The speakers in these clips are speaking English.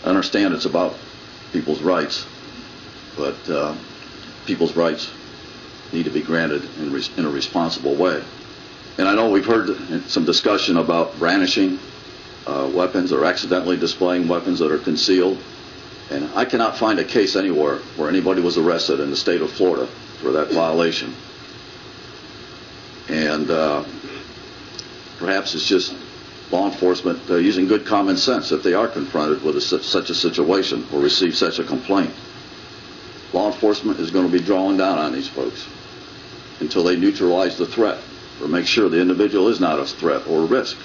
I understand it's about people's rights, but people's rights need to be granted in a responsible way. And I know we've heard some discussion about brandishing weapons or accidentally displaying weapons that are concealed. And I cannot find a case anywhere where anybody was arrested in the state of Florida for that violation. And perhaps it's just law enforcement using good common sense if they are confronted with such a situation or receive such a complaint. Law enforcement is going to be drawing down on these folks until they neutralize the threat or make sure the individual is not a threat or a risk,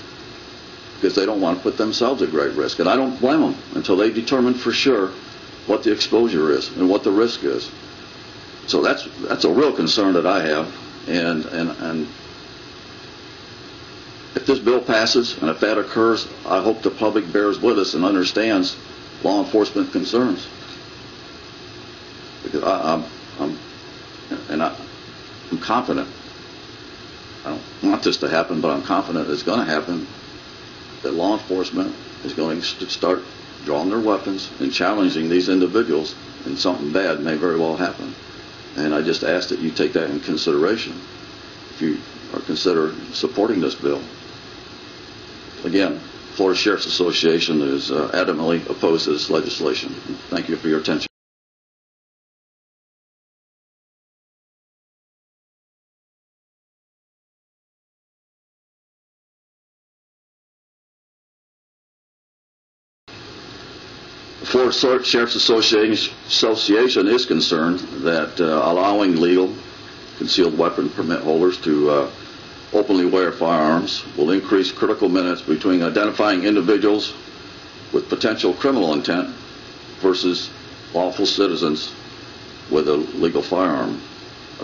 because they don't want to put themselves at great risk. And I don't blame them until they determine for sure what the exposure is and what the risk is. So that's a real concern that I have. And if this bill passes and if that occurs, I hope the public bears with us and understands law enforcement concerns. Because I'm confident. I don't want this to happen, but I'm confident it's going to happen, that law enforcement is going to start drawing their weapons and challenging these individuals, and something bad may very well happen. And I just ask that you take that in consideration if you are consider supporting this bill. Again, Florida Sheriff's Association is adamantly opposed to this legislation. Thank you for your attention. The Florida Sheriff's Association is concerned that allowing legal concealed weapon permit holders to openly wear firearms will increase critical minutes between identifying individuals with potential criminal intent versus lawful citizens with a legal firearm.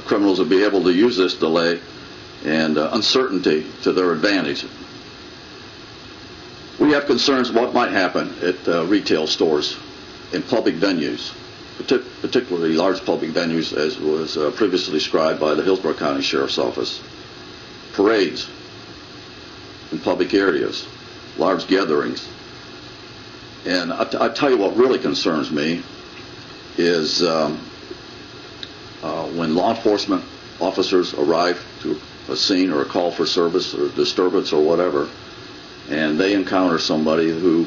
Criminals will be able to use this delay and uncertainty to their advantage. We have concerns what might happen at retail stores in public venues, particularly large public venues, as was previously described by the Hillsborough County Sheriff's Office. Parades in public areas, large gatherings. And I tell you what really concerns me is when law enforcement officers arrive to a scene or a call for service or disturbance or whatever, and they encounter somebody who,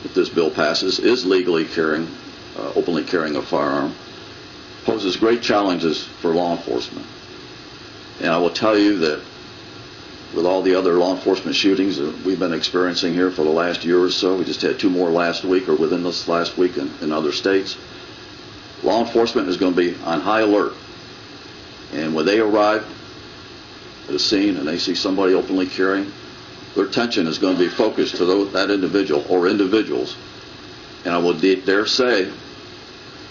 if this bill passes, is legally carrying, openly carrying a firearm, poses great challenges for law enforcement. And I will tell you that with all the other law enforcement shootings that we've been experiencing here for the last year or so, we just had 2 more last week or within this last week in other states, law enforcement is going to be on high alert. And when they arrive at a scene and they see somebody openly carrying, their attention is going to be focused to that individual or individuals. And I will dare say,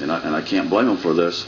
and I can't blame them for this,